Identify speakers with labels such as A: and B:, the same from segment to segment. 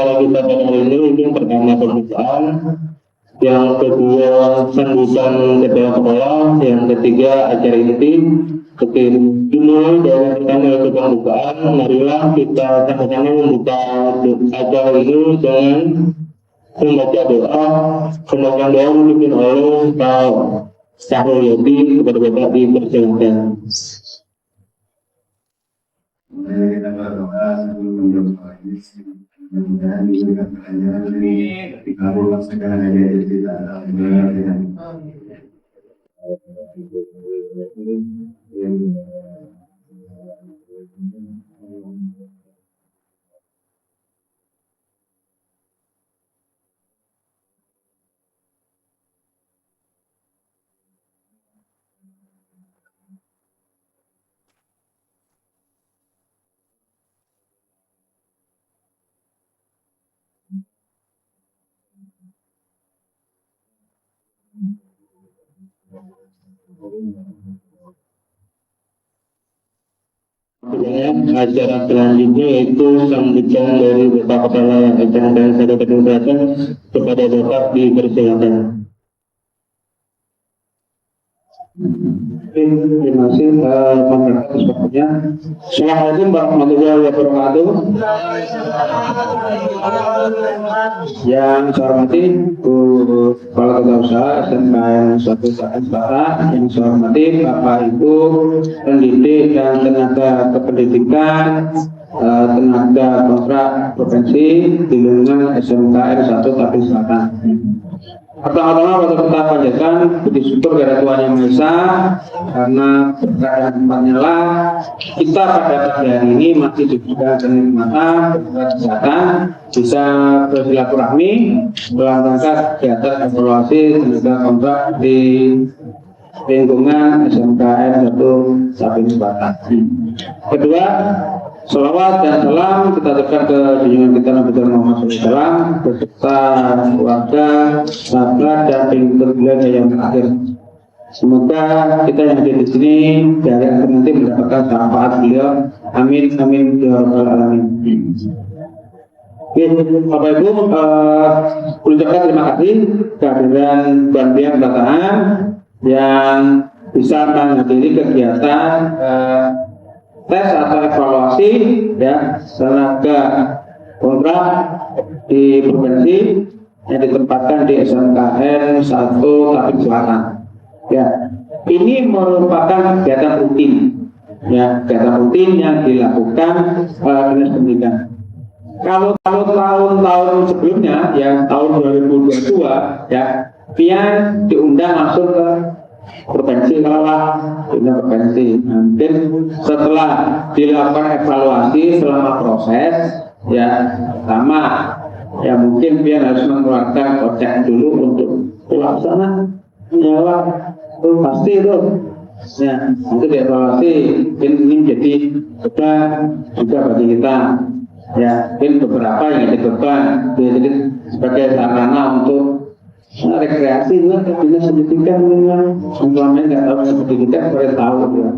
A: acara kita pada hari ini itu pertama pembukaan, yang kedua sambutan ketua sekolah, yang ketiga acara inti. Oke, dimulai dari pertama yaitu pembukaan. Marilah kita sama-sama membuka acara ini dengan membaca doa. Semoga doa dipimpin oleh Pak Syahrul Yadi. Kepada Bapak dipersilakan.
B: Mari kita berdoa sebelum berdoa ini. Mudah-mudahan diberikan pertanyaan ini dikabulkan segala hajat kita. Amin.
A: Acara selanjutnya yaitu sambutan dari Bapak Kepala Acara dan Sadar Kesehatan. Kepada Bapak dipersilakan. Terima kasih Pak sebetulnya. Assalamualaikum warahmatullahi wabarakatuh. Yang saya hormati Bu Kepala Tata Usaha SMKN 1 Bapak, yang saya hormati Bapak Ibu pendidik dan tenaga kependidikan, tenaga kontrak provinsi di lingkungan SMKN 1 Tapis Selatan. Pertama-tama waktu kita panjatkan puji syukur kepada Tuhan Yang Maha Esa, karena berkat dan tempatnya lah kita pada pagi hari ini masih diberikan kenikmatan, berkat kesehatan, bisa bersilaturahmi dalam rangka kegiatan evaluasi tenaga kontrak di lingkungan SMKN 1 Tapis Selatan. Kedua, salawat dan salam kita aturkan ke junjungan kita Nabi Muhammad SAW beserta keluarga, sahabat dan pengikut beliau yang terakhir. Semoga kita yang ada di sini dari akhir nanti mendapatkan syafaat beliau. Amin amin ya rabbal alamin. Oke, Bapak Ibu, ucapkan terima kasih kehadiran bantuan kedatangan yang bisa menghadiri kegiatan tes atau evaluasi ya tenaga kontrak di provinsi yang ditempatkan di SMKN 1 Tapis Selatan. Ya, ini merupakan kegiatan rutin, ya kegiatan rutin yang dilakukan Dinas Pendidikan. Kalau tahun-tahun sebelumnya, ya tahun 2022, ya pian diundang langsung ke provinsi provinsi. Mungkin setelah dilakukan evaluasi selama proses, ya pertama ya mungkin dia harus mengeluarkan kocek dulu untuk pelaksana nyawa pasti itu. Ya untuk dievaluasi ini jadi beban juga bagi kita. Ya mungkin beberapa yang jadi beban jadi sebagai sarana untuk rekreasi lah, dinas pendidikan selama ini nggak tahu dinas pendidikan boleh tahu ya.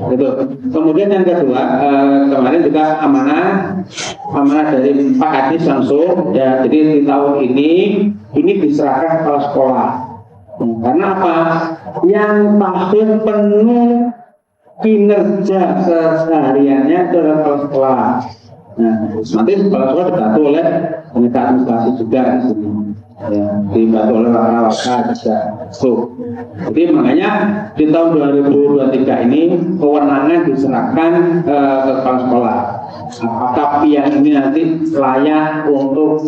A: Gitu. Kemudian yang kedua, kemarin juga amanah dari Pak Kadis langsung ya. Jadi di tahun ini diserahkan kepala sekolah. Karena apa? Yang tahun penuh kinerja sehariannya itu adalah kepala sekolah. Nah, nanti kepala sekolah dibantu oleh penegak administrasi juga di sini. Ya, dibantu oleh warga juga. Jadi makanya di tahun 2023 ini kewenangan diserahkan ke kepala sekolah. Apakah pian ini nanti layak untuk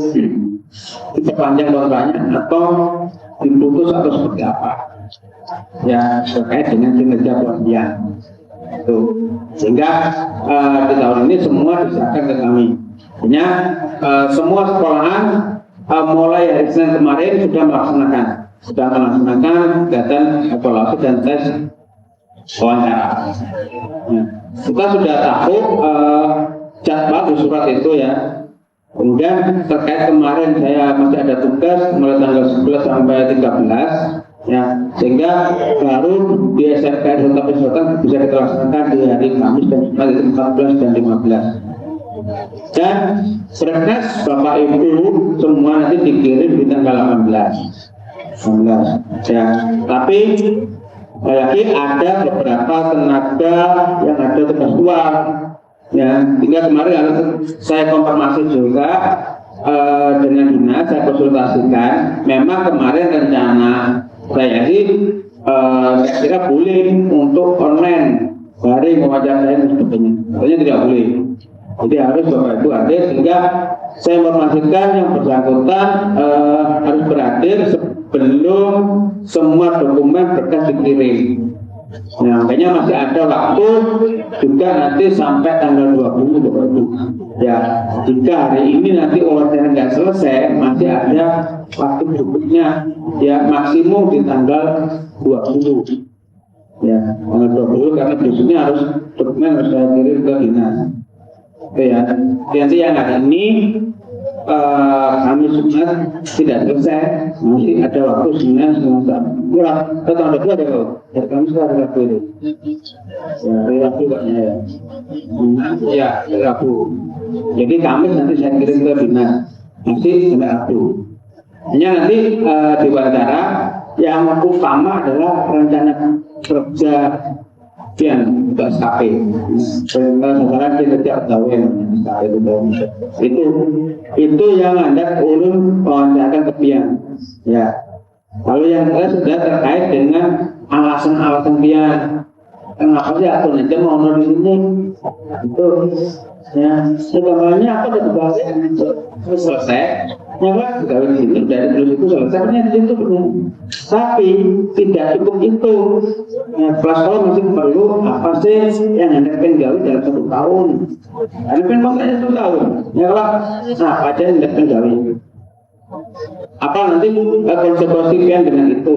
A: diperpanjang kontraknya atau diputus atau seperti apa? Ya terkait dengan kinerja pelatihan. Itu sehingga di tahun ini semua diserahkan ke kami. Artinya semua sekolahan mulai hari Senin kemarin sudah melaksanakan kegiatan evaluasi dan tes wawancara. Ya. Kita sudah tahu jadwal di surat itu ya. Kemudian terkait kemarin saya masih ada tugas mulai tanggal 11 sampai 13 ya, sehingga baru di SMKN Tapis Selatan bisa kita laksanakan di hari Kamis dan Jumat itu 14 dan 15. Dan berkas Bapak Ibu semua nanti dikirim di tanggal 18 ya. Tapi lagi ada beberapa tenaga yang ada tugas luar ya, hingga kemarin harus saya konfirmasi juga dengan dinas, saya konsultasikan. Memang kemarin rencana saya sih kira boleh untuk online daring wawancara saya dan sebagainya, katanya tidak boleh. Jadi harus Bapak Ibu hadir, sehingga saya informasikan yang bersangkutan harus berhadir sebelum semua dokumen berkas dikirim. Nah, makanya masih ada waktu juga nanti sampai tanggal 20 Bapak Ibu. Ya, jika hari ini nanti wawancara nggak selesai, masih ada waktu berikutnya ya, maksimum di tanggal 20. Ya, tanggal 20 karena besoknya harus dokumen harus saya kirim ke dinas. Oke ya, nanti yang hari ini kami Jumat tidak selesai, masih ada waktu sebenarnya kurang ke tanggal 2 ada kok. Ya, kami sekarang Rabu itu. Ya, Rabu kayaknya ya. Ya, Rabu. Jadi Kamis nanti saya kirim ke dinas, nanti sampai Rabu. Hanya nanti di wawancara yang utama adalah rencana kerja yang untuk SKP. Sasaran kinerja pegawai itu yang Anda urus wawancara kepian. Ya. Kalau yang sudah terkait dengan alasan-alasan pian. Kenapa sih aku nanti mau honor di sini? Itu ya, sebenarnya aku udah pegawai selesai. Ya kan, pegawai di sini dari terus itu selesai, di situ punya. Tapi tidak cukup itu. Ya, plus kalau masih perlu apa sih yang Anda pegawai dalam 1 tahun? Anda kontraknya 1 tahun. Ya kalau apa aja yang Anda pegawai? Apa nanti konsekuensi pian dengan itu?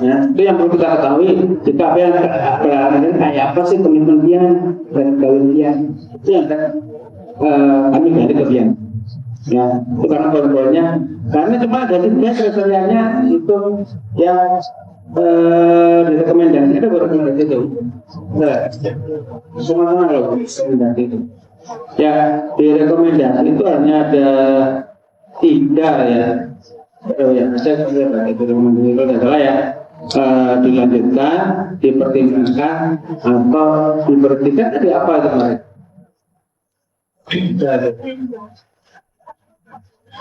A: Ya, itu yang perlu kita ketahui. Jika apa yang berarti kayak apa sih komitmen pian dan kalian itu yang kami dari kebian. Ya, itu karena poin-poinnya. Karena cuma dari kriterianya itu yang direkomendasi ada rekomendasi itu. Nah, semua loh rekomendasi itu. Ya, direkomendasi itu hanya ada 3 ya. Oh ya, saya sudah itu rekomendasi kalau tidak salah ya. Dilanjutkan, dipertimbangkan atau diberhentikan tadi apa itu kemarin?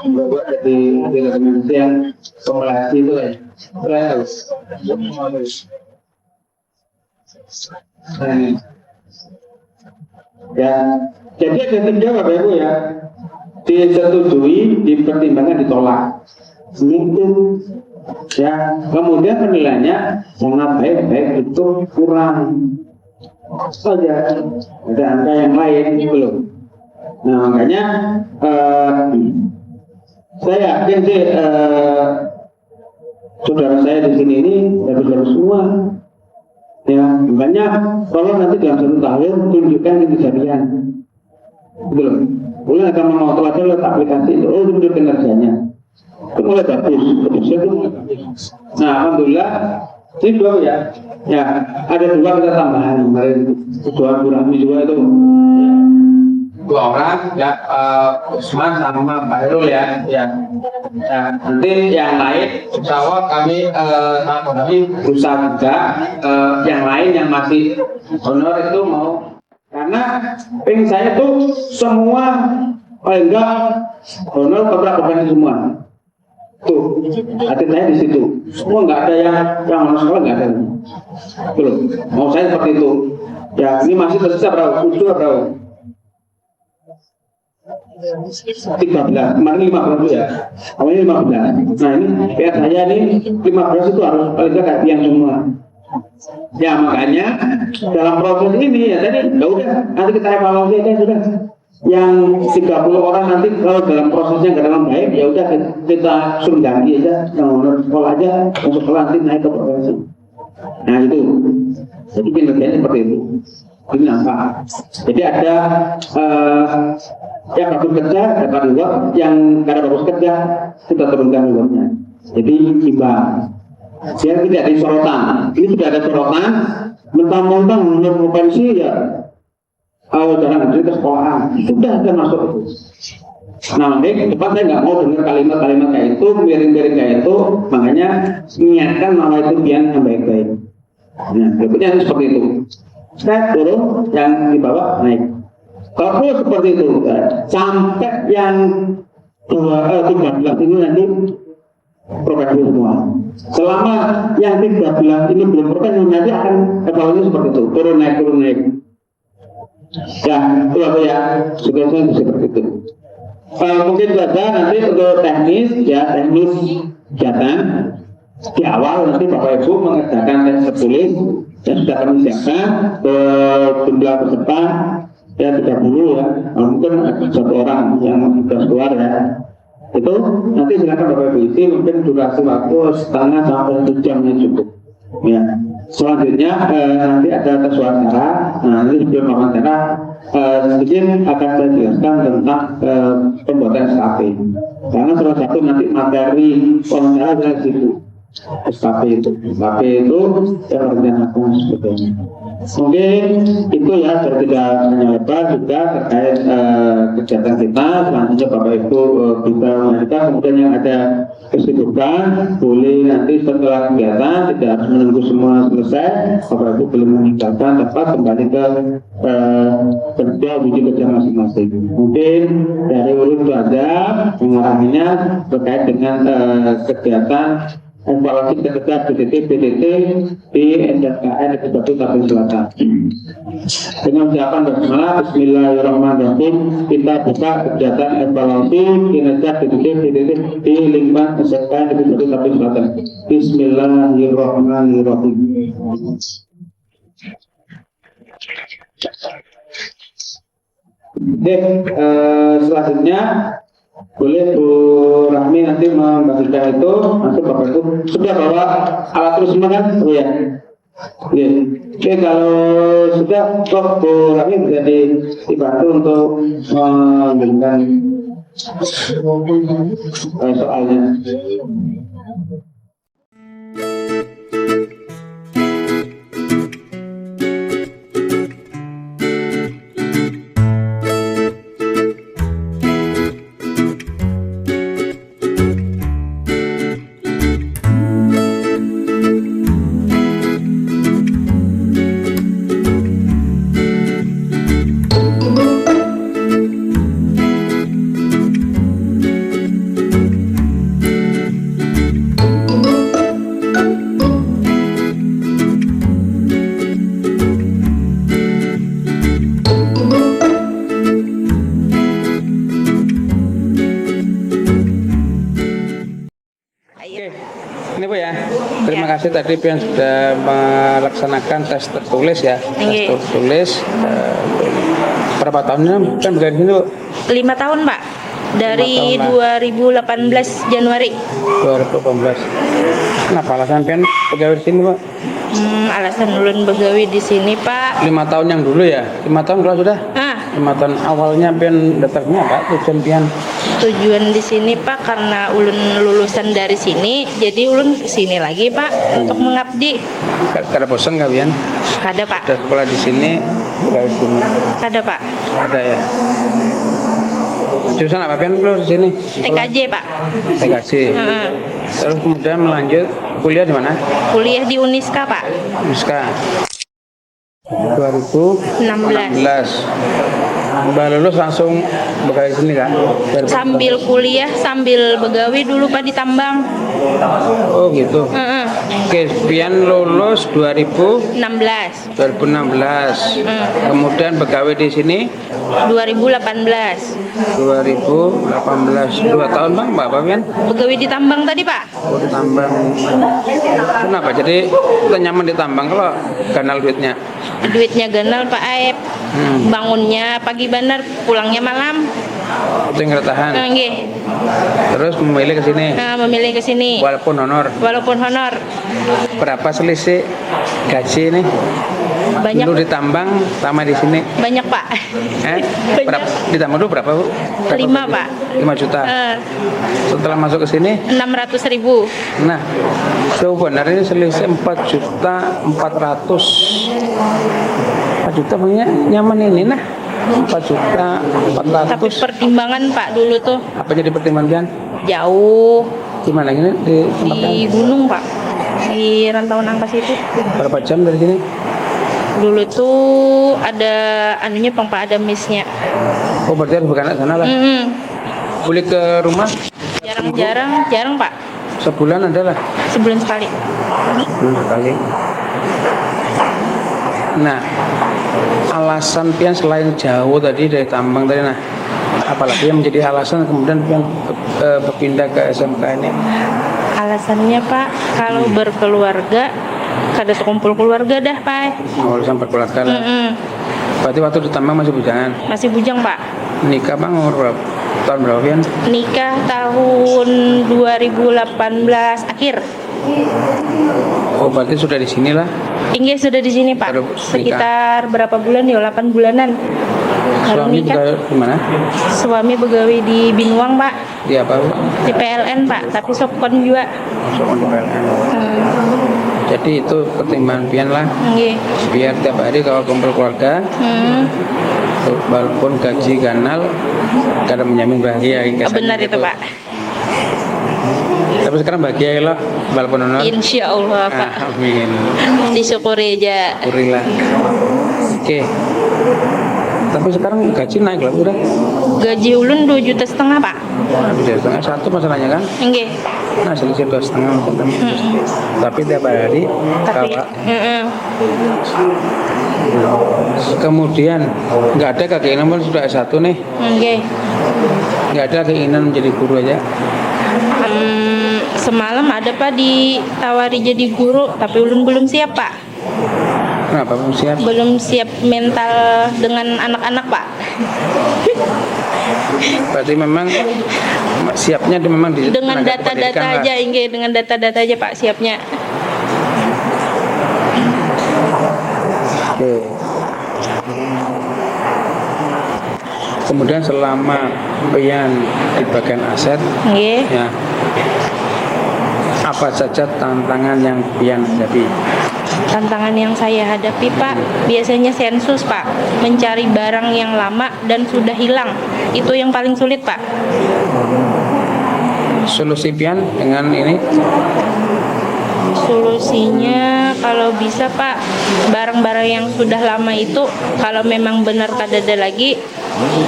A: Buat jadi rekomendasi yang formulasi itu ya. Ya, jadi ada 3 Bapak Ibu ya. Disetujui, dipertimbangkan, ditolak. Itu ya, kemudian penilaiannya sangat baik itu kurang saja, ada angka yang lain belum. Nah makanya saya yakin sih saudara saya di sini ini bagus semua. Ya makanya kalau nanti dalam 1 tahun tunjukkan kejadian belum, boleh akan memotong aja lewat aplikasi itu, oh tunjuk kinerjanya. Itu mulai bagus. Nah, alhamdulillah ini 2 ya. Ya, ada 2 kita tambahan kemarin. 2 kurang 2 itu. 2 orang ya, Usman sama Pak Herul ya. Ya. Nah, nanti yang lain insya Allah kami berusaha juga yang lain yang masih honor itu mau, karena pengen saya tuh semua paling enggak honor kontrak berganti semua. Tuh, hati saya di situ. Semua nggak ada yang harus sekolah, nggak ada. Belum. Mau saya seperti itu. Ya, ini masih tersisa berapa? Usul berapa? 13. Kemarin 15 dulu ya. Awalnya 15. Nah ini PR saya ini 15 itu harus paling nggak kayak yang semua. Ya makanya dalam proses ini ya tadi, ya udah nanti kita evaluasi aja sudah. Yang 30 orang nanti kalau dalam prosesnya nggak dalam baik, ya udah kita suruh ganti aja yang honor sekolah aja, untuk sekolah nanti naik ke profesi. Nah itu, jadi kinerjanya seperti itu. Ini apa? Jadi ada yang bagus kerja dapat reward, yang nggak ada bagus kerja kita turunkan rewardnya. Jadi imbang. Biar tidak ada sorotan. Ini sudah ada sorotan, mentang-mentang menurut pensi ya. Jangan nanti ke sekolahan, sudah masuk itu. Nah, cepat saya nggak mau dengar kalimat-kalimat kayak itu, miring-miring kayak itu, makanya niatkan nama itu pian yang baik-baik. Nah, berikutnya seperti itu. Saya turun, yang di bawah naik. Kalau seperti itu, sampai yang 13 ini nanti profesi semua. Selama yang 13 ini belum profesi, nanti akan evaluasi seperti itu, turun naik. Ya, itu apa ya? Sudah seperti itu. Mungkin saja nanti untuk teknis kegiatan di awal nanti Bapak Ibu mengerjakan tes tertulis yang sudah kami siapkan ke jumlah peserta ya 30 ya, mungkin ada 1 orang yang sudah keluar ya. Itu nanti silakan Bapak Ibu isi, mungkin durasi waktu setengah sampai 1 jamnya cukup. Ya. Selanjutnya nanti ada tes wawancara. Nah, nanti sebelum wawancara sedikit akan saya jelaskan tentang pembuatan SKP. Karena salah satu nanti materi wawancara adalah situ. SKP itu yang rencanakan sebetulnya. Mungkin itu ya, biar tidak hanya lebar juga terkait kegiatan kita. Selanjutnya Bapak Ibu bisa melanjutkan. Kemudian yang ada kesibukan boleh nanti setelah kegiatan, tidak harus menunggu semua selesai. Bapak Ibu belum meninggalkan tempat, kembali ke kerja wujud kerja masing-masing. Mungkin dari urut itu ada pengarahannya terkait dengan kegiatan evaluasi kerja PDT di SKN Kabupaten Tapin Selatan. Dengan ucapan basmalah, Bismillahirrahmanirrahim, kita buka kegiatan evaluasi kinerja PDT di lingkungan SKN Kabupaten Tapin Selatan. Bismillahirrahmanirrahim. Oke, selanjutnya boleh Bu Rahmi nanti membagikan itu. Nanti Bapak Ibu sudah bawa alat terus semua kan? Oh ya. Oke, kalau sudah kok Bu Rahmi bisa dibantu untuk memberikan soalnya. Ini Bu ya, terima kasih tadi yang sudah melaksanakan tes tertulis ya. Tes tertulis berapa tahunnya kan dari sini Bu?
C: 5 tahun Pak, dari 2018 Januari.
A: 2018. Kenapa alasan pian pegawai di sini Pak?
C: Alasan ulun begawi di sini Pak.
A: 5 tahun yang dulu ya, 5 tahun kalau sudah. 5 tahun awalnya pian datangnya Pak, tujuan pian.
C: Tujuan di sini Pak karena ulun lulusan dari sini, jadi ulun kesini lagi Pak untuk mengabdi.
A: Kada bosan nggak pian?
C: Kada Pak.
A: Udah sekolah di sini, pegawai di sini.
C: Kada Pak.
A: Ada ya. Jurusan apa pian lu di sini?
C: TKJ Pak.
A: TKJ. Terus kemudian melanjut kuliah di mana?
C: Kuliah di Uniska Pak.
A: Uniska. 2016. Mbak lulus langsung bekerja di sini Kak?
C: Sambil kuliah, sambil begawi dulu Pak di tambang.
A: Oh gitu. Oke, pian lulus 2016. Kemudian begawi di sini
C: 2018.
A: 2 tahun Bang, Bapak pian?
C: Begawi di tambang tadi Pak.
A: Oh, di tambang. Kenapa? Jadi kita nyaman di tambang kalau ganal duitnya?
C: Duitnya ganal Pak Aep. Bangunnya pagi benar, pulangnya malam.
A: Itu yang keretahan. Terus memilih ke sini.
C: Memilih ke sini.
A: Walaupun honor. Berapa selisih gaji ini?
C: Banyak.
A: Dulu ditambang sama di sini.
C: Banyak Pak.
A: Berapa? Ditambang dulu berapa Bu?
C: 5 Pak.
A: 5 juta. Setelah masuk ke sini?
C: 600.000.
A: Nah, sebenarnya selisih 4.400.000. 4
D: juta punya nyaman ini nah. 4 juta 400.
C: Tapi pertimbangan Pak dulu tuh
D: Apa jadi pertimbangan?
C: jauh
D: Gimana ini di tempat
C: di gunung Pak, di Rantauan Angkas itu.
D: berapa jam dari sini?
C: Dulu tuh ada anunya Pak, ada misnya.
D: Oh berarti harus berangkat sana lah. Boleh ke rumah
C: Jarang Pak,
D: sebulan ada lah.
C: sebulan sekali.
D: Sebulan sekali. Nah, alasan pian selain jauh tadi dari Tambang tadi, nah apalagi yang menjadi alasan kemudian pian berpindah ke SMK ini?
C: Alasannya Pak, kalau berkeluarga kada kumpul keluarga dah Pak.
D: Urusan berkeluarga lah. Berarti waktu di Tambang masih bujangan?
C: Masih bujang Pak.
D: Nikah bang umur berapa? Tahun berapa pian?
C: Nikah tahun 2018 akhir.
D: Oh berarti sudah di sini lah.
C: Inggih sudah di sini Pak.
D: Baru nikah.
C: Sekitar berapa bulan ya? 8 bulanan. Baru
D: Suami
C: nikah.
D: juga di mana?
C: Suami begawi di Binuang Pak,
D: Di apa?
C: di PLN Pak, tapi sopkon juga.
D: Masuk untuk PLN. Jadi itu pertimbangan pian lah.
C: Inggih.
D: Biar tiap hari kalau kumpul keluarga, walaupun gaji ganal, kadang menjamin bahagia.
C: Benar itu Pak.
D: Tapi sekarang bahagia lah, walaupun honor.
C: Insya Allah Pak.
D: Amin.
C: Disyukuri aja.
D: Syukurilah. Oke. Tapi sekarang gaji naik lah udah.
C: Gaji ulun 2,5 juta Pak.
D: Bisa setengah satu masalahnya kan?
C: Inggih.
D: Nah selisih 2,5 macam. Tapi tiap hari
C: Tapi
D: kalau kemudian nggak ada keinginan pun sudah S1 nih,
C: Inggih.
D: nggak ada keinginan menjadi guru aja.
C: Semalam ada Pak ditawari jadi guru, tapi ulun belum siap Pak.
D: Kenapa belum siap?
C: Belum siap mental dengan anak-anak Pak.
D: Berarti memang siapnya memang di
C: Dengan
D: tenaga
C: data-data
D: pendidikan
C: aja,
D: lah.
C: Inggih, dengan data-data aja Pak siapnya.
D: Oke. Kemudian selama pian di bagian aset,
C: Inggih.
D: ya apa saja tantangan yang pian hadapi?
C: Tantangan yang saya hadapi Pak, biasanya sensus Pak, mencari barang yang lama dan sudah hilang. Itu yang paling sulit Pak.
D: Solusi pian dengan ini?
C: Solusinya kalau bisa Pak, barang-barang yang sudah lama itu kalau memang benar kada ada lagi,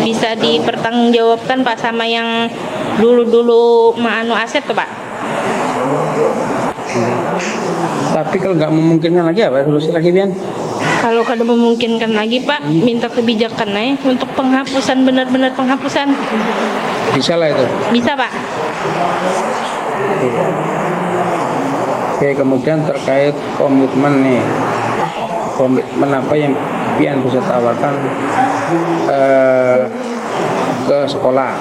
C: bisa dipertanggungjawabkan Pak sama yang dulu-dulu ma'anu aset tuh Pak.
D: Tapi kalau nggak memungkinkan lagi apa solusi lagi pian?
C: Kalau kada memungkinkan lagi Pak, minta kebijakan aja untuk penghapusan, benar-benar penghapusan.
D: Bisa lah itu.
C: Bisa Pak.
D: Oke, kemudian terkait komitmen nih, komitmen apa yang pian bisa tawarkan ke sekolah?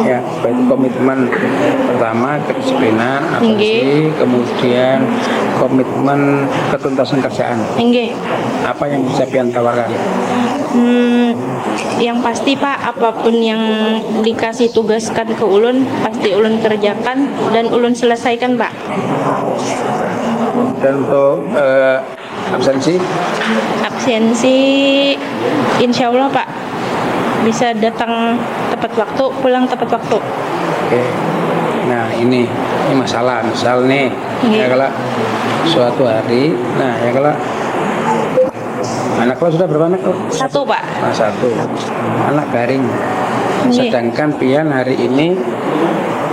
D: Ya, baik komitmen pertama kedisiplinan, atensi, kemudian komitmen ketuntasan kerjaan.
C: Inggih.
D: Apa yang bisa pian tawarkan?
C: Yang pasti Pak, apapun yang dikasih tugaskan ke ulun, pasti ulun kerjakan dan ulun selesaikan Pak.
D: Dan untuk absensi?
C: Absensi, insya Allah Pak, bisa datang tepat waktu, pulang tepat waktu.
D: Oke. Nah ini masalah. Misal nih, ya kalau suatu hari, nah ya kalau anak lo sudah berapa anak lo?
C: 1 Pak.
D: Nah, 1 anak garing.
C: Nggih.
D: Sedangkan pian hari ini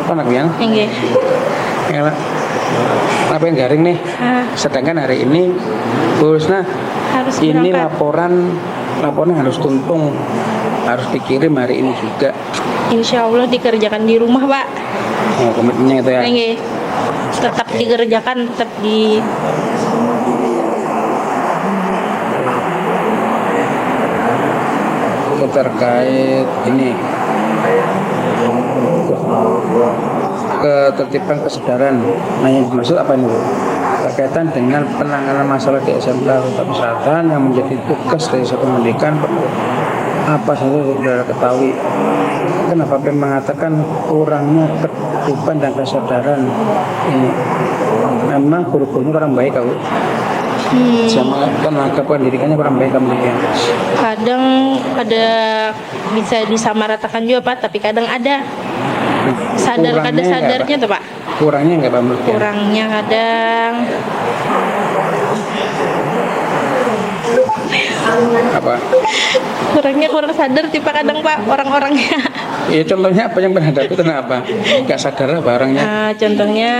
D: apa anak pian?
C: Inggih.
D: Ya kalau apa yang garing nih? Sedangkan hari ini Gus, nah
C: Harus
D: ini
C: berangkat.
D: laporan harus tuntung, harus dikirim hari ini juga.
C: Insya Allah dikerjakan di rumah Pak.
D: Oh, komitmennya itu ya.
C: Inggih. Tetap dikerjakan, tetap di
D: Terkait ini ketertiban kesadaran. Nah yang dimaksud apa ini Bu? Berkaitan dengan penanganan masalah di SMK Kota Pesantren yang menjadi tugas dari satu pendidikan. Apa saja saudara ketahui? Kenapa PM mengatakan kurangnya ketertiban dan kesadaran ini? Memang guru-gurunya orang baik kau. Sama tenaga pendidikannya kurang baik kamu ya.
C: Kadang ada bisa disamaratakan juga Pak, tapi kadang ada sadar kada
D: Kurangnya
C: sadarnya
D: nggak,
C: tuh Pak.
D: Kurangnya nggak Pak menurut ya?
C: Kurangnya kadang
D: Apa?
C: kurang sadar tipe kadang Pak orang-orangnya.
D: Ya contohnya apa yang pernah hadapi kenapa? Nggak sadar apa orangnya?
C: Contohnya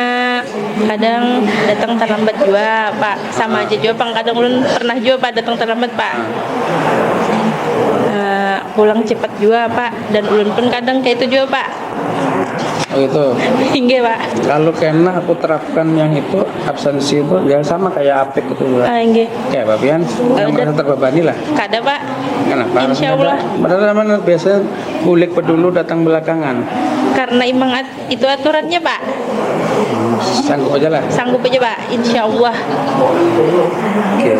C: kadang datang terlambat juga Pak, sama aja juga Pak. Kadang ulun pernah juga Pak datang terlambat Pak. Pulang cepat juga Pak, dan ulun pun kadang kayak itu juga Pak.
D: Oh itu.
C: Hingga Pak.
D: Kalau kena aku terapkan yang itu absensi itu ya sama kayak apik itu juga.
C: Hingga.
D: Kayak Pak Pian, yang merasa terbebani lah.
C: Kada Pak.
D: Kenapa?
C: Insya Allah.
D: Padahal mana biasanya kulik pedulu datang belakangan.
C: Karena emang itu aturannya Pak.
D: Sanggup aja lah.
C: Sanggup aja Pak, insya Allah.
D: Oke.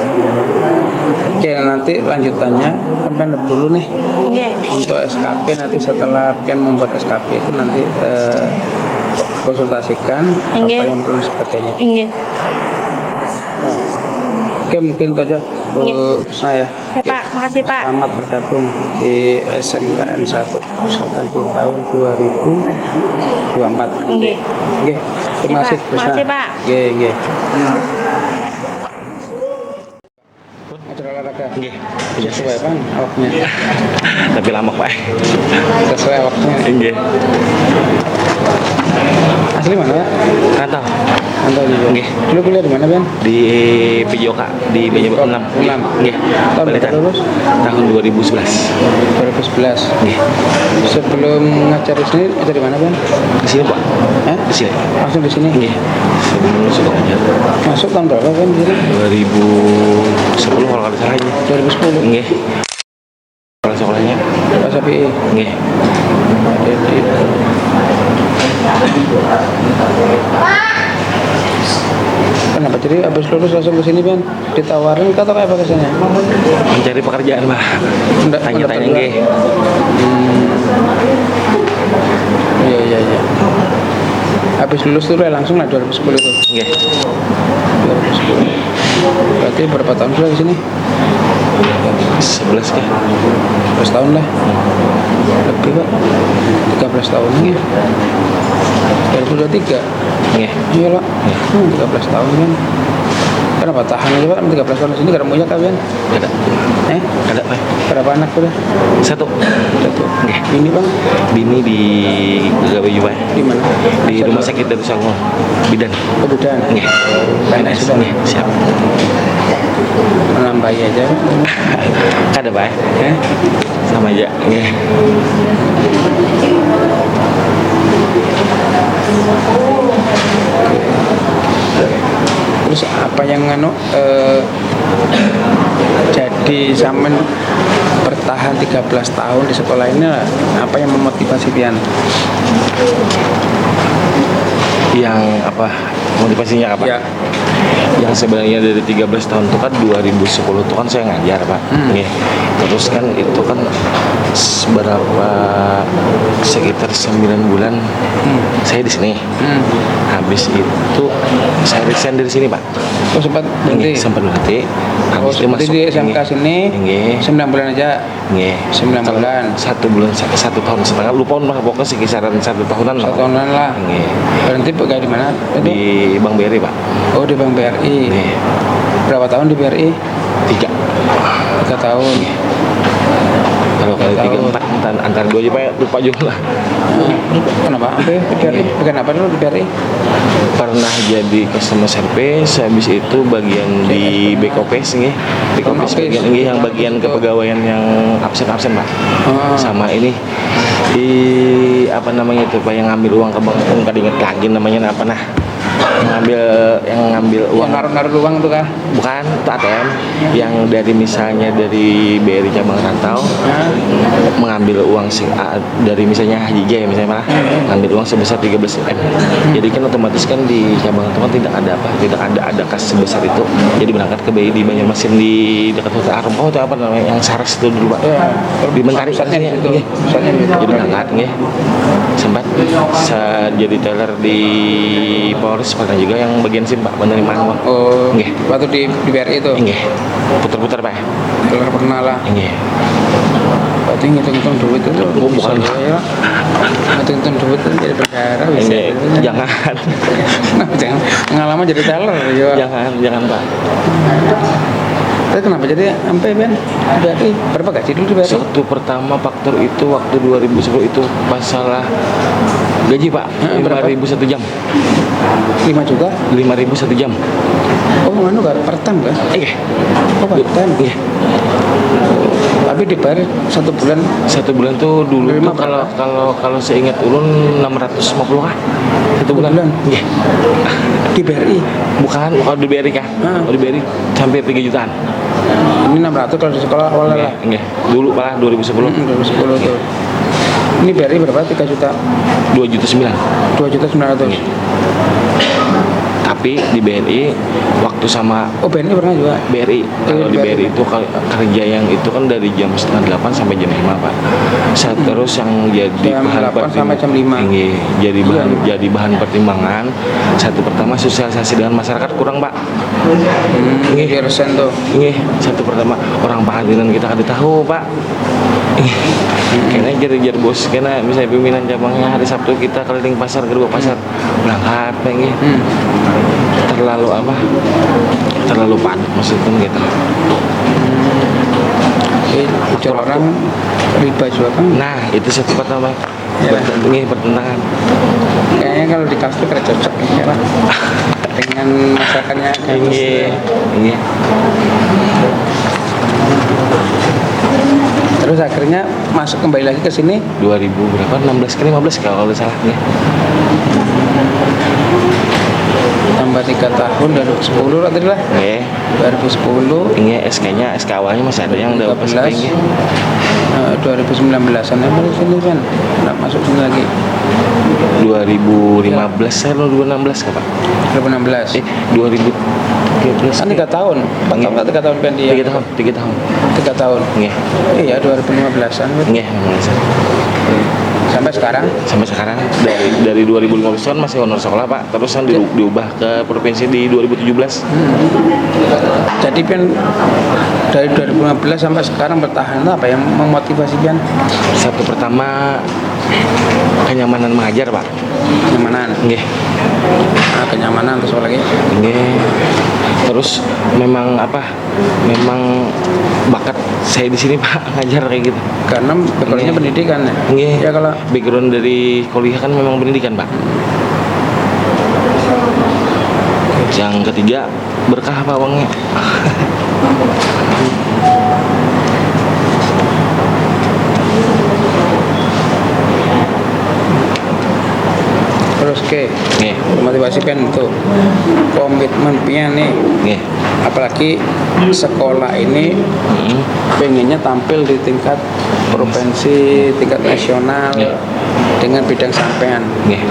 D: Oke, nanti lanjutannya sampai dulu nih.
C: Oke.
D: Untuk SKP nanti setelah Pian membuat SKP itu nanti konsultasikan
C: Oke.
D: apa yang perlu sebagainya.
C: Iya.
D: Oke, mungkin itu aja Bu saya.
C: Ya Pak, makasih Pak.
D: Selamat bergabung di SMKN 1 Pusatan di tahun 2024.
C: Oke.
D: Oke, terima kasih.
C: Pak. Makasih, Pak.
D: Oke, oke. Acara olahraga.
E: Nggih.
D: Sesuai Bang awaknya.
E: Tapi lama Pak.
D: Sesuai awaknya.
E: Nggih.
D: Asli mana Pak?
E: Rantau
D: Anda juga.
E: Nggih.
D: Dulu kuliah di mana Bang?
E: di PJOK di Banjarmasin 6.
D: Enam.
E: Nggih.
D: Tahun berapa
E: Balitan.
D: lulus?
E: Tahun 2011.
D: 2011.
E: Nggih.
D: Sebelum ngajar di sini ngajar di mana Bang?
E: Di sini Pak.
D: Hah?
E: Di sini.
D: Langsung di sini.
E: Nggih. Sebelum sudah aja.
D: Masuk tahun berapa Bang di sini?
E: 2010 kalau nggak salah ini.
D: 2010.
E: Nggih. Kalau sekolahnya.
D: Pak Sapi.
E: Nggih.
D: Kenapa jadi habis lulus langsung ke sini Bang? Ditawarin atau kayak apa kesannya?
E: Mencari pekerjaan Pak. Tanya-tanya nggih.
D: Iya iya iya. Habis lulus tuh langsung lah 2010 itu.
E: Nggih.
D: 2010. Berarti berapa tahun sudah di sini?
E: 11 kah?
D: 11 tahun lah. Lebih Pak. 13 tahun ya. 2023.
E: Nggih.
D: Iya lah. 13 tahun kan. Kenapa tahan aja Pak 13 tahun di sini karena punya kalian?
E: Ada. Ada Pak.
D: Berapa anak sudah?
E: Satu. Nggih.
D: Ini Bang
E: Bini di Gawe Pak.
D: di mana?
E: Di rumah sakit dari Songo. Bidan.
D: Oh, Bidan.
E: Nggih.
D: PNS sudah.
E: Nggih, siap.
D: Menambahi aja.
E: Kada Pak. Sama aja. Nggih.
D: Terus apa yang jadi sampean bertahan 13 tahun di sekolah ini lah, apa yang memotivasi Pian?
E: Yang apa motivasinya apa?
D: Ya.
E: Yang sebenarnya dari 13 tahun itu kan 2010 itu kan saya ngajar Pak. Nggih. Terus kan itu kan sekitar 9 bulan saya di sini. Habis itu saya resign dari sini Pak.
D: Oh sempat berhenti?
E: Sempat berhenti.
D: Oh
E: Habis itu
D: seperti
E: masuk
D: di SMK sini
E: Nggih.
D: 9 bulan aja?
E: Nggih.
D: 9 bulan?
E: 1 tahun setengah, lupa lah pokoknya sekisaran 1 tahunan lah.
D: 1 tahunan lah.
E: Nggih.
D: Berhenti pegawai di mana? Itu?
E: Di Bank BRI Pak.
D: Oh di Bank BRI.
E: Nggih.
D: Berapa tahun di BRI?
E: 3
D: tahun.
E: Kalau kali 3 4 antara 2 aja Pak, lupa juga lah.
D: Kenapa? Sampai di BRI? Bukan apa dulu di BRI?
E: Pernah jadi customer service, habis itu bagian di back office nggih. Back office bagian nggih, yang bagian kepegawaian yang absen-absen Pak. Sama ini di apa namanya itu Pak, yang ngambil uang ke bank, enggak inget lagi namanya apa nah. Yang ngambil uang,
D: Yang naruh-naruh uang tuh kah?
E: bukan itu ATM, yang dari misalnya dari BRI cabang Rantau mengambil uang dari misalnya HJJ ya misalnya Pak, ngambil uang sebesar 13 M. Jadi kan otomatis kan di cabang Rantau kan tidak ada kas sebesar itu. Jadi berangkat ke BI di Banjarmasin di dekat Hotel Arum. Oh itu apa namanya yang Saras itu dulu Pak. Di Mentari
D: Pusatnya di situ.
E: Nggih.
D: Pusatnya di situ.
E: Jadi berangkat nggih. Sempat jadi teller di Polres terus pernah juga yang bagian SIM Pak, penerimaan uang.
D: Oh,
E: Nggih.
D: waktu di BRI itu.
E: Nggih. Putar-putar Pak.
D: Keluar pernah lah.
E: Nggih.
D: Berarti ngitung-ngitung duit itu.
E: Oh, bukan.
D: Ya. Ngitung-ngitung duit itu jadi bendara bisa.
E: Nggih. Jangan.
D: Nah, jangan pengalaman jadi teller ya.
E: Jangan Pak.
D: Tapi kenapa jadi sampai Ben BRI berapa gaji dulu di BRI?
E: Satu pertama faktor itu waktu 2010 itu masalah gaji Pak,
D: Berapa?
E: 5.000 1 jam.
D: 5 juga.
E: 5.000 1 jam.
D: Oh, mana enggak per time kan?
E: Iya.
D: Oh, per time.
E: Iya.
D: Tapi dibayar 1 bulan.
E: Satu bulan tuh dulu
D: Nerima
E: tuh kalau saya ingat ulun 650 kah? Satu bulan.
D: bulan?
E: Iya.
D: Di BRI.
E: Bukan kalau di BRI kah? Kalau di BRI sampai 3 jutaan.
D: Ini 600 kalau di sekolah awalnya lah.
E: Nggih. Dulu Pak 2010
D: 2010 tuh. Ini BRI berapa? 3 juta.
E: 2.900.000.
D: 2.900.000.
E: Tapi di BRI waktu sama
D: Oh, BRI pernah juga.
E: BRI kalau di BRI itu kerja yang itu kan dari jam 7:30 sampai jam 5 Pak. Terus yang jadi
D: Jam
E: bahan
D: 8 sampai jam 5.
E: Iya, jadi bahan pertimbangan. Satu pertama sosialisasi dengan masyarakat kurang Pak.
D: Ini resen tuh.
E: Iya, satu pertama orang Pahadinan kita kada tahu Pak. Karena jar bos, karena misalnya pimpinan cabangnya hari Sabtu kita keliling pasar, kedua pasar berangkat, pengen terlalu padat maksudnya gitu.
D: Ujar orang riba juga kan.
E: Nah itu satu pertama
D: Ya.
E: pertentangan.
D: Kayaknya kalau di Kastil kira cocok ya lah. Dengan masyarakatnya kayak
E: Iya.
D: Terus akhirnya masuk kembali lagi ke sini
E: 2000 berapa? 16 ke 15 kalau tidak salah ya.
D: tambah 3 tahun 2010 lah tadi lah.
E: Iya.
D: 2010
E: Ini SK-nya, SK awalnya masih ada yang udah
D: 13 2019an ya masuk sini kan. Nggak masuk sini lagi.
E: 2015 saya 2016 Pak.
D: 2016.
E: 2013.
D: Kan 3 tahun. 4 tahun nggak 3 tahun kan dia?
E: 3 tahun.
D: 3 tahun.
E: Iya.
D: Iya 2015an.
E: Iya,
D: Sampai sekarang.
E: sampai sekarang dari 2015 kan masih honor sekolah Pak, terus kan diubah ke provinsi di 2017.
D: Jadi Pian dari 2015 sampai sekarang bertahan apa yang memotivasi Pian?
E: Satu pertama kenyamanan mengajar Pak.
D: Kenyamanan.
E: Nggih.
D: Nah, kenyamanan terus apa lagi?
E: Nggih. Terus memang memang bakat saya di sini Pak ngajar kayak gitu.
D: Karena backgroundnya
E: Nggih.
D: pendidikan ya.
E: Nggih.
D: Ya kalau
E: Background dari kuliah kan memang pendidikan Pak. Yang ketiga berkah Pak uangnya.
D: terus
E: Nggih.
D: motivasi Pian untuk komitmen Pian nih.
E: Nggih.
D: Apalagi sekolah ini pengennya tampil di tingkat provinsi, tingkat nasional
E: Iya.
D: dengan bidang sampean.
E: Nggih.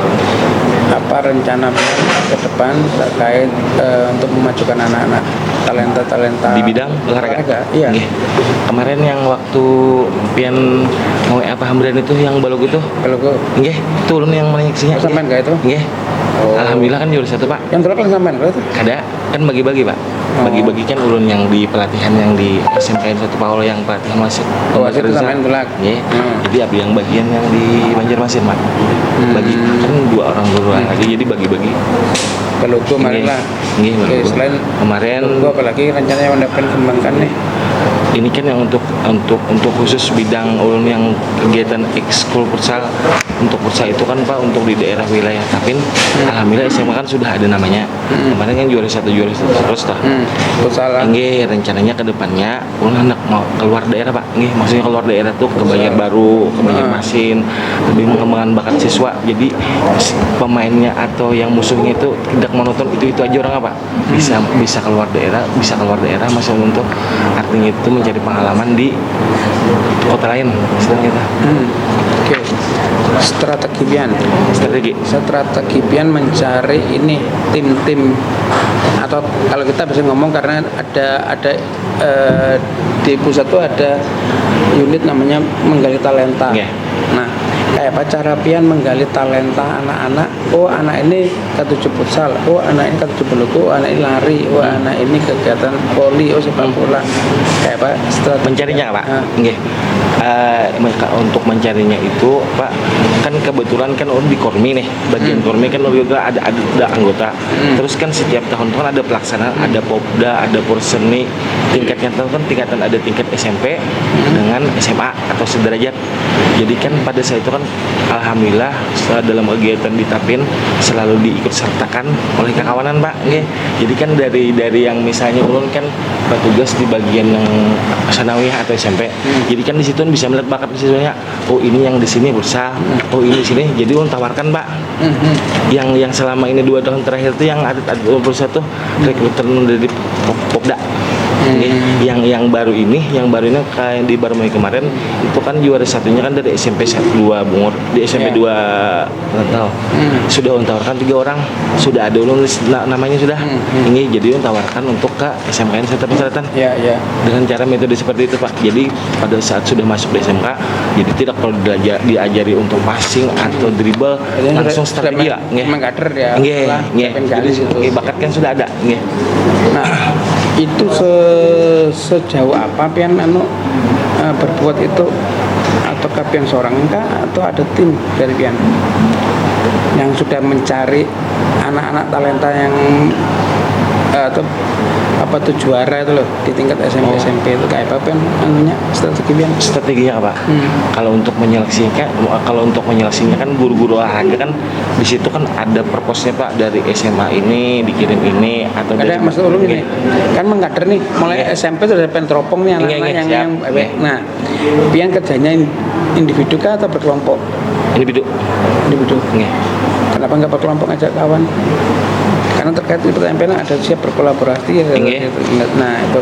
D: Apa rencana Pian ke depan terkait untuk memajukan anak-anak talenta
E: Di bidang olahraga.
D: Iya.
E: Nggih. Kemarin yang waktu pian mau apa Hamdan itu yang balog itu.
D: Kalau gue
E: Nggih, itu ulun yang menyaksinya.
D: sampean gak itu?
E: Nggih.
D: Oh.
E: Alhamdulillah kan juara 1 Pak.
D: Yang terus kan sampean kalau itu?
E: Ada kan bagi-bagi Pak.
D: Oh.
E: Bagi-bagi kan ulun yang di pelatihan yang di SMKN 1 Paul yang pelatihan wasit.
D: Oh, wasit itu sampean tulak.
E: Nggih.
D: Hmm.
E: Jadi abdi yang bagian yang di Banjarmasin Pak. Bagi kan 2 orang guru lagi jadi bagi-bagi.
D: Kalau gue marilah.
E: Nggih,
D: Oke,
E: bagus.
D: selain
E: Kemarin
D: gue apalagi rencananya yang dapat kembangkan nih.
E: ini kan yang untuk khusus bidang ulun yang kegiatan ekskul futsal. Untuk futsal itu kan Pak untuk di daerah wilayah Tapin. Alhamdulillah SMA kan sudah ada namanya. Kemarin kan juara 1 terus dah.
D: Futsal lah.
E: Nggih, rencananya ke depannya ulun hendak mau keluar daerah Pak. Nggih, maksudnya keluar daerah tuh ke Banjarbaru, ke Banjarmasin, lebih mengembangkan bakat siswa. Jadi pemainnya atau yang musuhnya itu tidak monoton itu aja orang Pak. Bisa keluar daerah, masih untuk artinya itu mencari pengalaman di kota lain istilahnya kita.
D: Oke. Strategi Pian mencari ini tim-tim atau kalau kita bisa ngomong karena ada di pusat tuh ada unit namanya menggali talenta.
E: Yeah.
D: Nah, kayak apa cara pian menggali talenta anak-anak. Oh anak ini ketujuh futsal, oh anak ini ketujuh buluku, oh anak ini lari, oh anak ini kegiatan voli, oh sepak bola. Kayak apa?
E: Mencarinya Pak. Nggih. Untuk mencarinya itu Pak, kan kebetulan kan di Kormi nih, bagian Kormi kan juga ada anggota. Terus kan setiap tahun kan ada pelaksanaan, ada Popda, ada Porseni, tingkatnya kan tingkatan ada tingkat SMP dengan SMA atau sederajat. Jadi kan pada saat itu kan alhamdulillah dalam kegiatan di Tapin selalu diikut sertakan oleh kawanan Pak. Nggih. Jadi kan dari yang misalnya ulun kan bertugas di bagian yang sanawiyah atau SMP. Jadi kan di situ bisa melihat bakat siswanya. Oh ini yang di sini berusaha, oh ini di sini. Jadi ulun tawarkan Pak. Yang selama ini 2 tahun terakhir itu yang ada berusaha tuh rekrutan dari Popda. Yang baru ini kayak di Barmai kemarin itu kan juara satunya kan dari SMP 2 Bungur, di SMP 2 Rantau. Sudah tawarkan 3 orang, sudah ada ulun namanya sudah. Ini jadi tawarkan untuk ke SMKN Serta Selatan. Dengan cara metode seperti itu Pak. Jadi pada saat sudah masuk di SMK, jadi tidak perlu diajari untuk passing atau dribble, langsung strategi lah.
D: Mengkader ya.
E: Jadi bakat kan sudah ada.
D: Nah, itu sejauh apa pian berbuat itu, ataukah pian seorang kah atau ada tim dari pian yang sudah mencari anak-anak talenta yang atau apa tuh juara itu loh di tingkat SMP itu kayak apa pian anunya
E: strateginya Pak. Kalau untuk menyeleksinya kan guru-guru olahraga kan di situ kan ada purpose-nya Pak, dari SMA ini dikirim ini atau
D: ada maksud ulun ini kan mengkader nih mulai SMP sudah penteropong nih anak-anak yang nah pian kerjanya individu kah atau berkelompok? Individu. Kenapa nggak berkelompok ngajak kawan? Karena terkait di pertanyaan ada siap berkolaborasi ya. Nah itu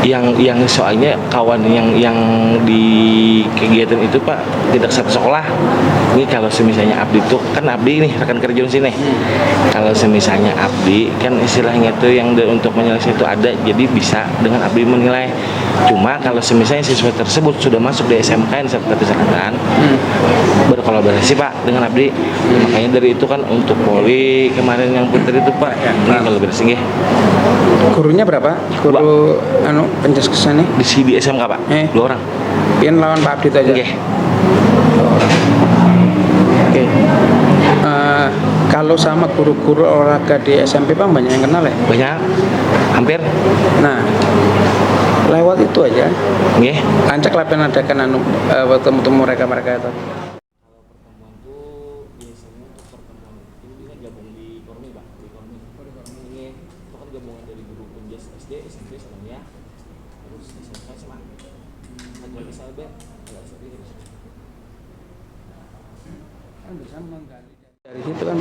E: yang soalnya kawan yang di kegiatan itu Pak tidak satu sekolah. Ini kalau semisalnya Abdi itu kan Abdi nih rekan kerja di sini. Kalau semisalnya Abdi kan istilahnya itu yang untuk menyelesaikan itu ada, jadi bisa dengan Abdi menilai. Cuma kalau semisalnya siswa tersebut sudah masuk di SMKN Serta Selatan, berkolaborasi Pak dengan Abdi. Makanya dari itu kan untuk poli kemarin yang putri itu Pak, ini kolaborasi nggih.
D: Gurunya berapa? Guru penjaskes nih?
E: Di SMK Pak, 2 orang.
D: Pian lawan Pak Abdi itu aja. Oke. Kalau sama guru-guru olahraga di SMP Pak banyak yang kenal ya?
E: Banyak, hampir.
D: Nah, lewat itu aja.
E: Nggih.
D: Lancak lah penadakan temu-temu mereka itu. Dari situ kan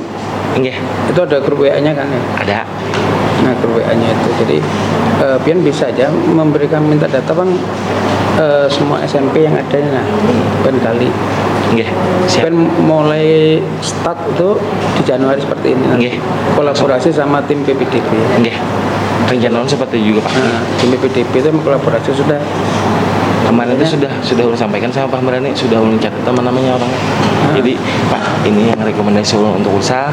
D: itu ada grup WA-nya kan ya?
E: Ada.
D: Nah grup WA-nya itu jadi pian bisa aja memberikan minta data Bang semua SMP yang ada nah pian kali pian mulai start itu di Januari seperti ini kolaborasi sama tim PPDB
E: rencana seperti juga Pak.
D: Nah, tim PPDB itu kolaborasi sudah
E: kemarin itu sudah ulun sampaikan sama Pak Merani, sudah ulun catat namanya orang. Jadi Pak ini yang rekomendasi ulun untuk usaha.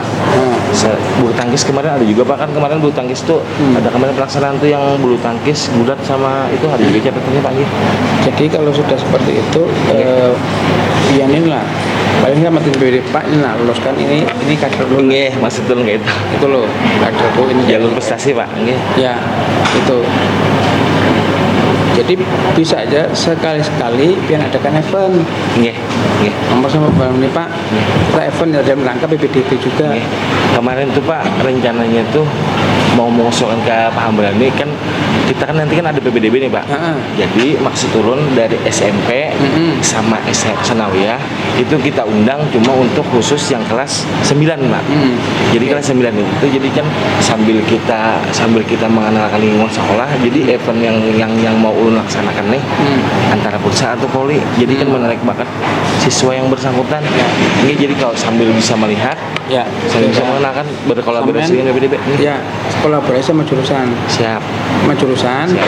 E: Bulu tangkis kemarin ada juga Pak, kan kemarin bulu tangkis tuh ada kemarin pelaksanaan tuh yang bulu tangkis gulat sama itu ada juga catatannya Pak.
D: Jadi kalau sudah seperti itu pianin lah paling nggak makin beda Pak ini lah lulus kan ini kader dulu
E: maksud dulu nggak itu
D: loh kader ini
E: jalur prestasi Pak
D: ya itu. Jadi bisa aja sekali-sekali biar adakan event. Nomor sama Bang ini Pak, kita event dalam rangka PPDB juga.
E: Kemarin tuh Pak rencananya tuh mau mengusulkan ke Pak Hambrani kan kita kan nanti kan ada PPDB nih Pak. Jadi maksud turun dari SMP sama Sanawiyah itu kita undang cuma untuk khusus yang kelas 9 Pak. Jadi kelas 9 itu jadi kan sambil kita mengenalkan lingkungan sekolah, jadi event yang mau ulun laksanakan nih antara pusat atau poli, jadi kan menarik bakat siswa yang bersangkutan. Ini jadi kalau sambil bisa melihat sambil bisa mengenalkan berkolaborasi dengan PPDB.
D: Ya, kolaborasi sama jurusan.
E: Siap.
D: Sama jurusan. Ya,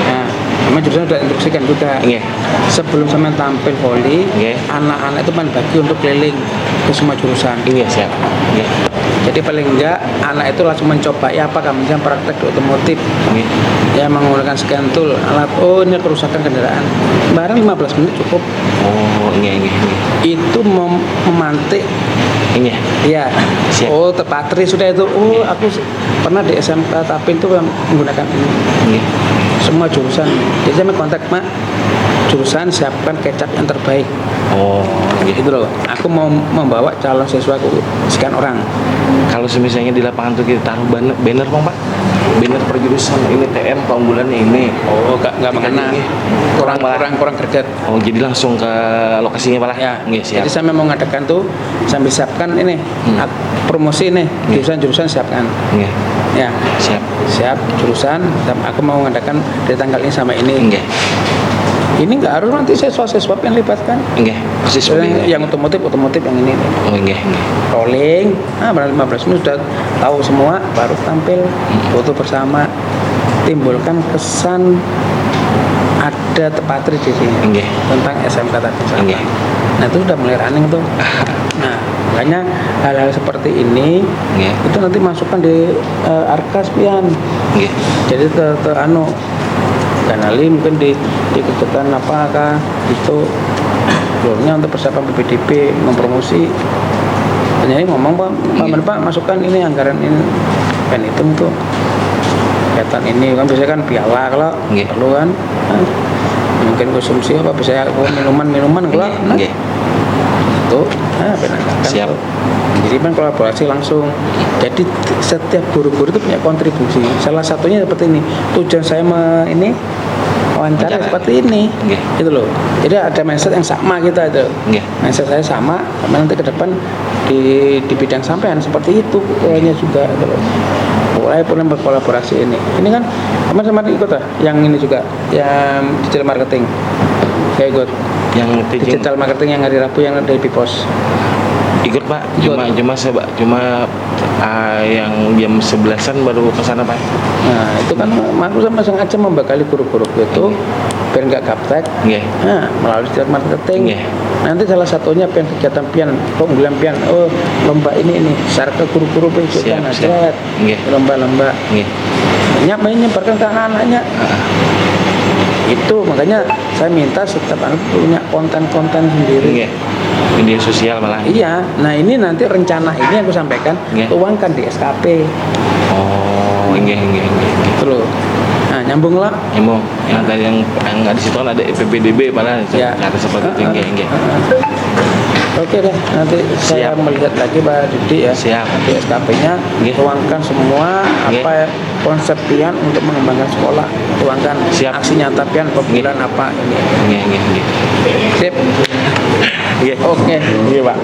D: Sama jurusan sudah instruksikan juga.
E: Nggih.
D: Sebelum sampean tampil voli,
E: Nggih.
D: anak-anak itu bagi untuk keliling ke semua jurusan.
E: Iya, siap. Nggih.
D: Jadi paling enggak anak itu langsung mencoba ya apa kan misalnya praktek di otomotif
E: Nggih.
D: ya menggunakan scan tool alat ini kerusakan kendaraan barang 15 menit cukup
E: Oh, nggih.
D: itu memantik
E: Nggih.
D: ya
E: Siap.
D: oh terpatri sudah itu aku pernah di SMK Tapin itu yang menggunakan ini
E: Nggih.
D: semua jurusan jadi saya kontak mak jurusan siapkan kecap yang terbaik
E: Oh, nggih.
D: gitu loh aku mau membawa calon siswa ke sekian orang.
E: Kalau misalnya di lapangan tuh kita taruh banner Bang, Pak. Banner per jurusan ini TM keunggulannya ini.
D: Oh nggak mengena
E: Nggih.
D: kurang greget.
E: Oh, jadi langsung ke lokasinya Pak lah.
D: Ya,
E: Nggih, siap.
D: jadi saya mau mengadakan tuh sambil siapkan ini promosi ini jurusan-jurusan siapkan.
E: Nggih.
D: Ya,
E: Siap.
D: jurusan. Aku mau mengadakan dari tanggal ini sama ini.
E: Nggih.
D: Ini nggak harus nanti siswa-siswa yang libatkan.
E: Nggih. Persis seperti itu.
D: Yang otomotif yang ini.
E: Oh, nggih.
D: Rolling, berapa 15 menit sudah tahu semua, baru tampil foto bersama, timbulkan kesan ada tepatri di sini
E: Nggih.
D: tentang SMK tadi.
E: Nggih.
D: Nah itu udah mulai running tuh. Nah makanya hal-hal seperti ini
E: Nggih.
D: itu nanti masukkan di Arkas pian.
E: Nggih.
D: Jadi ke Ganali mungkin di kegiatan apakah itu sebelumnya untuk persiapan PPDB mempromosi. Jadi ngomong Pak masukkan ini anggaran ini pen itu untuk kegiatan ini kan biasanya kan piala kalau
E: Nggih.
D: perlu kan. Nah, mungkin konsumsi apa bisa minuman kalau
E: Nggih.
D: tuh penangkapan
E: Siap.
D: tuh. Jadi kan kolaborasi langsung. Jadi setiap guru-guru itu punya kontribusi. Salah satunya seperti ini. Tujuan saya ini wawancara
E: Wawancara.
D: seperti ini.
E: Nggih.
D: Gitu loh. Jadi ada mindset yang sama kita itu.
E: Nggih.
D: Mindset saya sama, nanti ke depan di bidang sampean seperti itu pokoknya juga gitu loh. Mulai pun berkolaborasi ini. Ini kan teman-teman ikut lah. Yang ini juga yang digital marketing. Saya ikut.
E: Yang
D: Digital marketing yang hari Rabu yang ada di Pos.
E: ikut Pak.
D: Ikut.
E: Cuma yang jam 11-an baru ke sana Pak.
D: Nah, itu kan aku sama sengaja membekali guru-guru itu biar nggak gaptek.
E: Nggih.
D: Nah, melalui digital marketing.
E: Nggih.
D: Nanti salah satunya kegiatan pian, keunggulan pian. Oh, lomba ini share ke guru-guru ikutan
E: Siap.
D: aja.
E: Nggih.
D: Lomba-lomba.
E: Nggih.
D: Menyebarkan ke anak-anaknya. Itu makanya saya minta setiap anak punya konten-konten sendiri.
E: Nggih. Media sosial malah.
D: Iya, nah ini nanti rencana ini yang aku sampaikan
E: Nggih.
D: tuangkan di SKP.
E: Oh, nggih.
D: Gitu loh. Nah, nyambung lah.
E: Nyambung. Yang tadi yang di situ kan ada PPDB malah
D: Ya.
E: cara seperti itu nggih.
D: Oke deh, nanti saya
E: Siap.
D: melihat lagi Pak Didi ya.
E: Siap.
D: Di SKP-nya
E: Nggih.
D: tuangkan semua
E: Nggih.
D: apa ya, konsep pian untuk mengembangkan sekolah. Tuangkan
E: Siap.
D: aksi nyata pian per bulan apa ini.
E: Nggih.
D: Sip.
E: Nggih.
D: Oke. Iya, Pak.